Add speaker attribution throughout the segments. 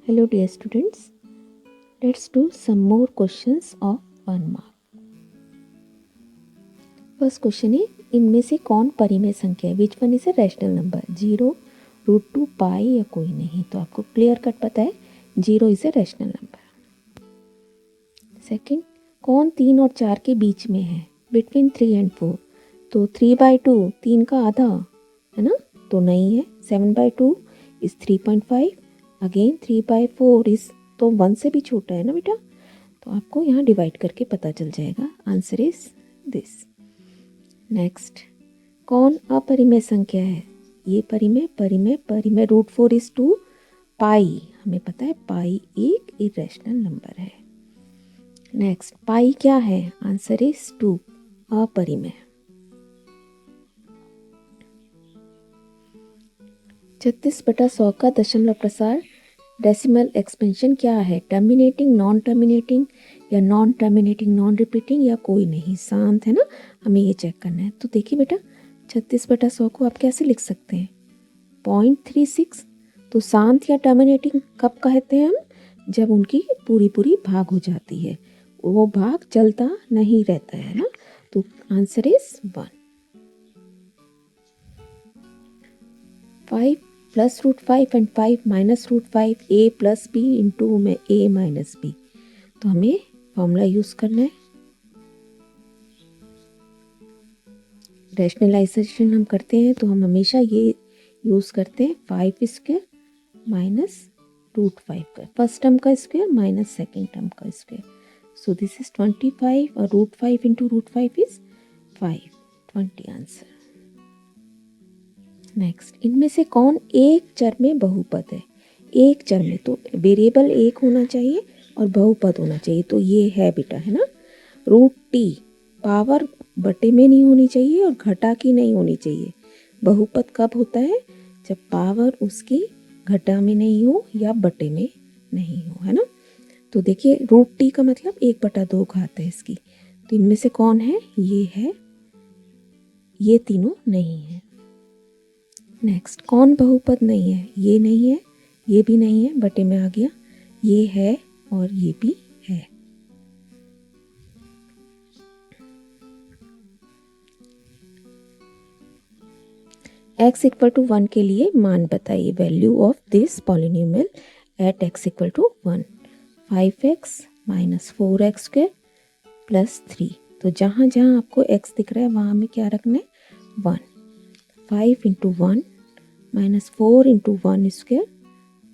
Speaker 1: Hello dear students, let's do some more questions of 1 mark. First question is, इनमें से कौन परिमेय संख्या है? Which one is a rational number? 0, √2, पाई या कोई नहीं? तो आपको क्लियर कट पता है 0 is a rational number. Second, कौन 3 और 4 के बीच में है? Between 3 and 4. तो 3/2 3 का आधा है ना, तो नहीं है. 7/2 इज 3.5. अगेन 3/4 इज तो 1 से भी छोटा है ना बेटा, तो आपको यहाँ डिवाइड करके पता चल जाएगा. Answer is this. नेक्स्ट, कौन अपरिमेय संख्या है? ये परिमेय परिमेय परिमेय. √4 इज 2. पाई हमें पता है पाई एक इरेशनल नंबर है. नेक्स्ट, पाई क्या है? Answer is 2, अपरिमेय. 36/100 का दशमलव प्रसार डेसिमल एक्सपेंशन क्या है? टर्मिनेटिंग, नॉन टर्मिनेटिंग या नॉन टर्मिनेटिंग नॉन रिपीटिंग या कोई नहीं? शांत है ना, हमें ये चेक करना है. तो देखिए बेटा, 36/100 को आप कैसे लिख सकते हैं? 0.36. तो शांत या टर्मिनेटिंग कब कहते हैं हम? जब उनकी पूरी पूरी भाग हो जाती है, वो भाग चलता नहीं रहता है ना. तो answer is 1. 5 + √5 and 5 - √5 a + b into में a - b. तो हमें फॉर्मूला यूज करना है. रैशनलाइजेशन हम करते हैं तो हम हमेशा ये यूज करते हैं 5² - √5 का फर्स्ट टर्म का स्क्वायर माइनस सेकेंड टर्म का स्क्वायर. सो दिस इज 25 और √5 इंटू √5 इज 5. 20 आंसर. नेक्स्ट, इनमें से कौन एक चर में बहुपद है? एक चर में तो वेरिएबल एक होना चाहिए और बहुपद होना चाहिए. तो ये है बेटा, है ना. √t पावर बटे में नहीं होनी चाहिए और घटा की नहीं होनी चाहिए. बहुपद कब होता है? जब पावर उसकी घटा में नहीं हो या बटे में नहीं हो, है ना. तो देखिए, √t का मतलब 1/2 घात है इसकी. तो इनमें से कौन है? ये है, ये तीनों नहीं है. नेक्स्ट, कौन बहुपद नहीं है? ये नहीं है, ये भी नहीं है, बटे में आ गया. ये है और ये भी है. x = 1 के लिए मान बताइए. Value of this polynomial at x = 1. 5x - 4x² + 3. तो जहाँ जहाँ आपको x दिख रहा है वहाँ हमें क्या रखना है? 1. 5 × 1 - 4 × 1²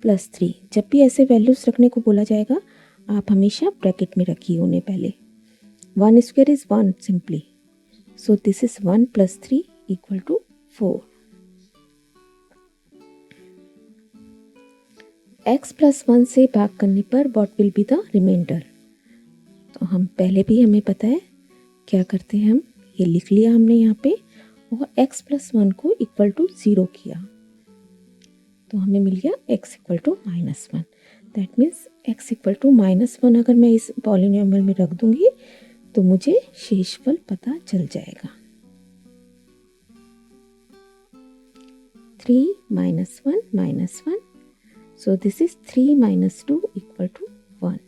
Speaker 1: + 3. जब भी ऐसे वैल्यूज रखने को बोला जाएगा, आप हमेशा ब्रैकेट में रखिए उन्हें पहले. 1² is 1 simply. So this is 1 + 3 = 4. x + 1 से भाग करने पर what will be the remainder? तो हम पहले भी हमें पता है क्या करते हैं. हम ये लिख लिया हमने यहाँ पे और x + 1 को = 0 किया, तो हमें मिल गया x = -1. दैट मीन्स x = -1 अगर मैं इस पॉलिनोमियल में रख दूंगी तो मुझे शेषफल पता चल जाएगा. 3 - 1 - 1. So this is 3 - 2 = 1.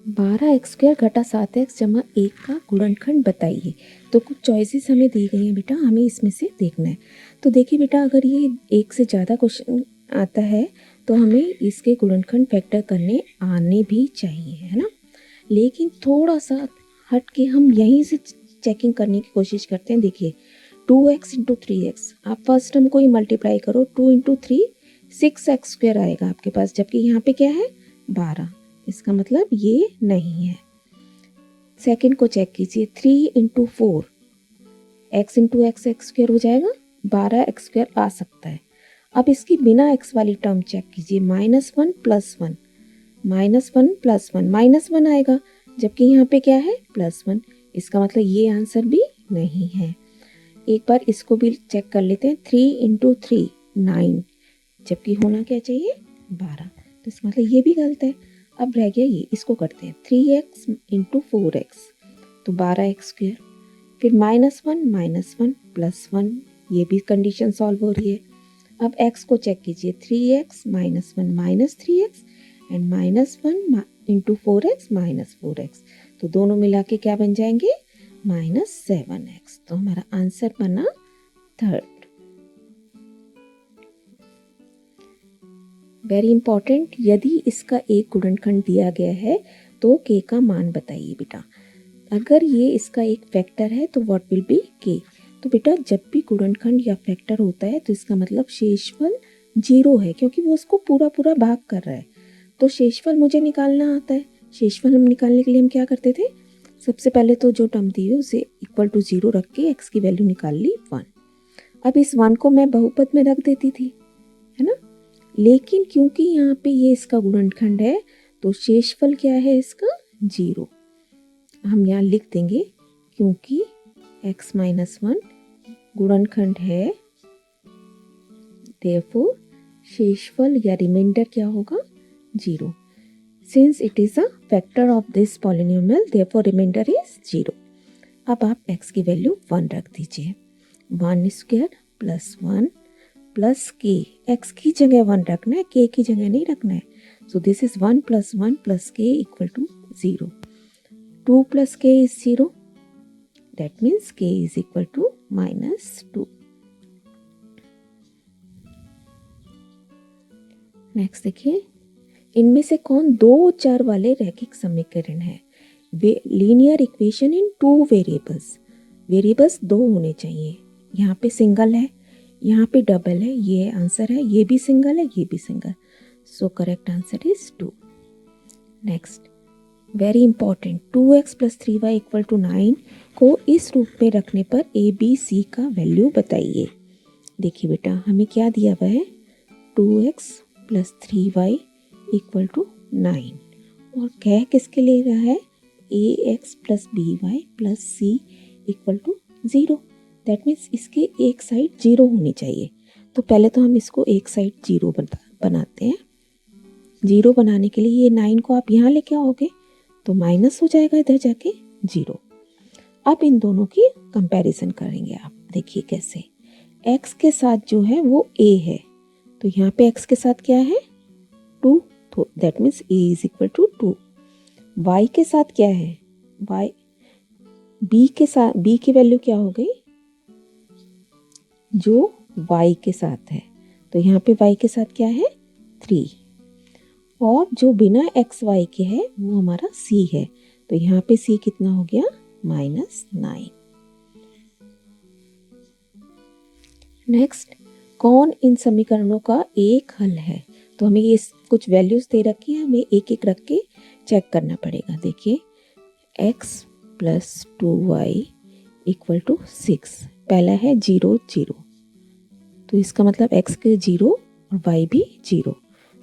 Speaker 1: (12x² - 7x = 1 का गुणनखंड बताइए. तो कुछ चॉइसेस हमें दी गई हैं बेटा, हमें इसमें से देखना है. तो देखिए बेटा, अगर ये एक से ज़्यादा क्वेश्चन आता है तो हमें इसके गुणनखंड फैक्टर करने आने भी चाहिए, है ना. लेकिन थोड़ा सा हट के हम यहीं से चेकिंग करने की कोशिश करते हैं. देखिए, 2x × 3x, आप फर्स्ट टर्म को ही मल्टीप्लाई करो. 2 × 3 6x² आएगा आपके पास, जबकि यहाँ पे क्या है? 12. इसका मतलब ये नहीं है. सेकंड को चेक कीजिए. 3 × 4 x × x² हो जाएगा. 12x² आ सकता है. अब इसकी बिना x वाली टर्म चेक कीजिए. -1 + 1 -1 + 1 -1 आएगा, जबकि यहाँ पे क्या है? +1. इसका मतलब ये आंसर भी नहीं है. एक बार इसको भी चेक कर लेते हैं. 3 × 3 9, जबकि होना क्या चाहिए? 12. तो इसका मतलब ये भी गलत है. अब रह गया ये, इसको करते हैं 3x इंटू 4x, तो 12x²। फिर -1 प्लस 1, ये भी कंडीशन सॉल्व हो रही है। अब x को चेक कीजिए, 3x -1 -3x and -1 into 4x -4x, तो दोनों मिला के क्या बन जाएंगे, -7x। तो हमारा आंसर बना थर्ड। वेरी इंपॉर्टेंट, यदि इसका एक गुणनखंड दिया गया है तो k का मान बताइए बेटा। अगर ये इसका एक फैक्टर है तो व्हाट विल बी k। तो बेटा जब भी गुणनखंड या फैक्टर होता है तो इसका मतलब शेषफल 0 है, क्योंकि वो उसको पूरा पूरा भाग कर रहा है। तो शेषफल मुझे निकालना आता है। शेषफल हम निकालने के लिए हम क्या करते थे, सबसे पहले तो जो टर्म दी है उसे इक्वल टू 0 रख के x की वैल्यू निकाल ली 1। अब इस 1 को मैं बहुपद में रख देती थी, है ना, लेकिन क्योंकि यहाँ पे ये इसका गुणनखंड है तो शेषफल क्या है इसका, 0। हम यहाँ लिख देंगे क्योंकि x - 1 गुणनखंड है, therefore शेषफल या रिमाइंडर क्या होगा, 0। Since it is a factor of this polynomial, therefore remainder is 0। अब आप x की वैल्यू 1 रख दीजिए, 1² प्लस 1 प्लस k, x की जगह 1 रखना है, k की जगह नहीं रखना है। So this is 1 plus 1 plus k equal to 0। 2 plus k is 0, that means k is equal to -2। Next देखिए, इनमें से कौन दो चर वाले रैखिक समीकरण है। Linear equation in 2 variables, variables 2 होने चाहिए। यहाँ पे सिंगल है, यहाँ पे डबल है, ये आंसर है, ये भी सिंगल है, ये भी single, so correct answer is 2। Next very important, 2x plus 3y equal to 9 को इस रूप में रखने पर ABC का वैल्यू बताइए। देखिए बेटा हमें क्या दिया हुआ है, 2x plus 3y equal to 9, और कह किसके लिए रहा है, ax plus by plus c equal to 0। That means इसके एक साइड 0 होनी चाहिए। तो पहले तो हम इसको एक साइड 0 बनाते हैं। 0 बनाने के लिए ये 9 को आप यहाँ लेके आओगे तो माइनस हो जाएगा इधर जाके 0। अब इन दोनों की कंपैरिजन करेंगे आप, देखिए कैसे। x के साथ जो है वो a है, तो यहाँ पे x के साथ क्या है, 2, तो that means a is equal to 2। y के साथ क्या है, y b के साथ, b की वैल्यू क्या हो गई, जो y के साथ है, तो यहाँ पे y के साथ क्या है, 3, और जो बिना एक्स वाई के है वो हमारा c है, तो यहाँ पे c कितना हो गया, -9। नेक्स्ट, कौन इन समीकरणों का एक हल है। तो हमें ये कुछ वैल्यूज दे रखी है, हमें एक एक रख के चेक करना पड़ेगा। देखिए x plus 2y equal to 6, पहला है 0 0, तो इसका मतलब x के 0 और y भी 0,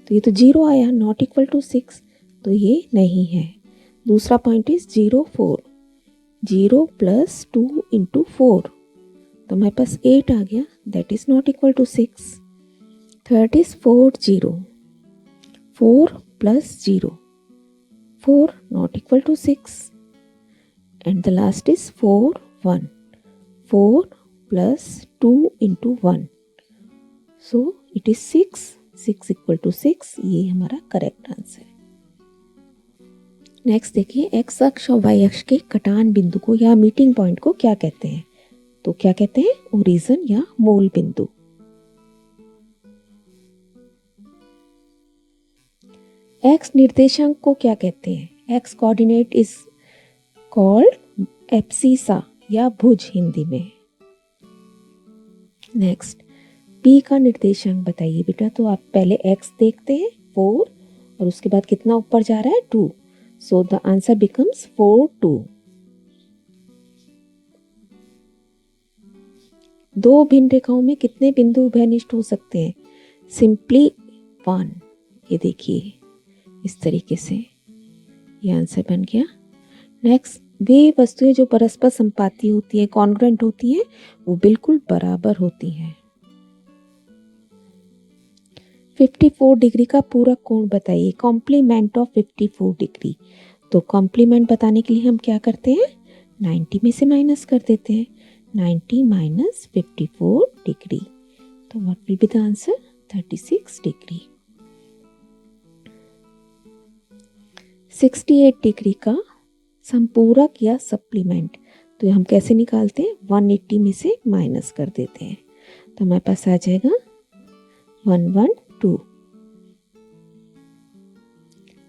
Speaker 1: तो ये तो 0 आया, नॉट इक्वल टू 6, तो ये नहीं है। दूसरा पॉइंट इज 0 4, 0 प्लस 2 इंटू 4, तो हमारे पास 8 आ गया, that is not equal to 6। Third is 4 0, 4 plus 0, 4 not equal to 6, and the last is 4 1, 4 plus 2 into 1, so it is 6, 6 equal to 6, ये हमारा करेक्ट आंसर है। नेक्स्ट देखिए, एक्स अक्ष और वाई अक्ष के कटान बिंदु को या मीटिंग पॉइंट को क्या कहते हैं। तो क्या कहते हैं, ओरिजिन या मूल बिंदु। एक्स निर्देशांक को क्या कहते हैं, x coordinate is called abscissa या भुज हिंदी में। नेक्स्ट, पी का निर्देशांक बताइए बेटा। तो आप पहले एक्स देखते हैं 4, और उसके बाद कितना ऊपर जा रहा है 2, सो द आंसर बिकम्स 4 2। दो भिन्न रेखाओं में कितने बिंदु उभयनिष्ठ हो सकते हैं, सिंपली 1। ये देखिए इस तरीके से ये आंसर बन गया। नेक्स्ट, वे वस्तुएं जो परस्पर संपाती होती हैं, कॉन्ग्रुएंट होती हैं, वो बिल्कुल बराबर होती हैं। 54 डिग्री का पूरा कोण बताइए, कॉम्प्लीमेंट ऑफ 54 डिग्री। तो कॉम्प्लीमेंट बताने के लिए हम क्या करते हैं, 90 में से माइनस कर देते हैं, 90 माइनस 54 डिग्री। तो what will be the answer, 36 degree. 68 degree का हम पूरा किया सप्लीमेंट, तो हम कैसे निकालते हैं, 180 में से माइनस कर देते हैं, तो हमारे पास आ जाएगा 112।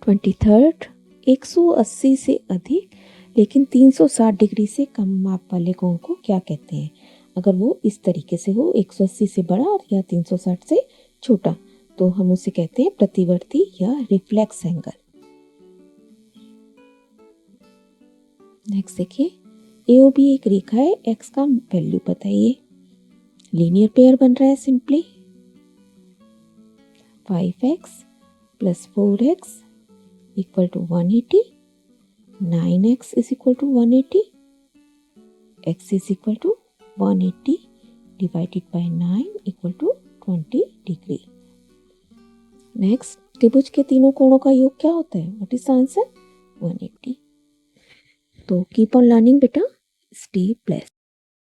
Speaker 1: 23rd, 180 से अधिक लेकिन 360 डिग्री से कम माप वाले कोण को क्या कहते हैं, अगर वो इस तरीके से हो, 180 से बड़ा और या 360 से छोटा, तो हम उसे कहते हैं प्रतिवर्ती या रिफ्लेक्स एंगल। नेक्स्ट देखिए, AOB एक रेखा है, x का वैल्यू बताइए। लीनियर पेयर बन रहा है simply, 5x plus 4x equal to 180, 9x is equal to 180, x is equal to 180 divided by 9 equal to 20 degree. Next, त्रिभुज के तीनों कोणों का योग क्या होता है, व्हाट इज द आंसर, 180। तो कीप ऑन लर्निंग बेटा, स्टे ब्लेस्ड।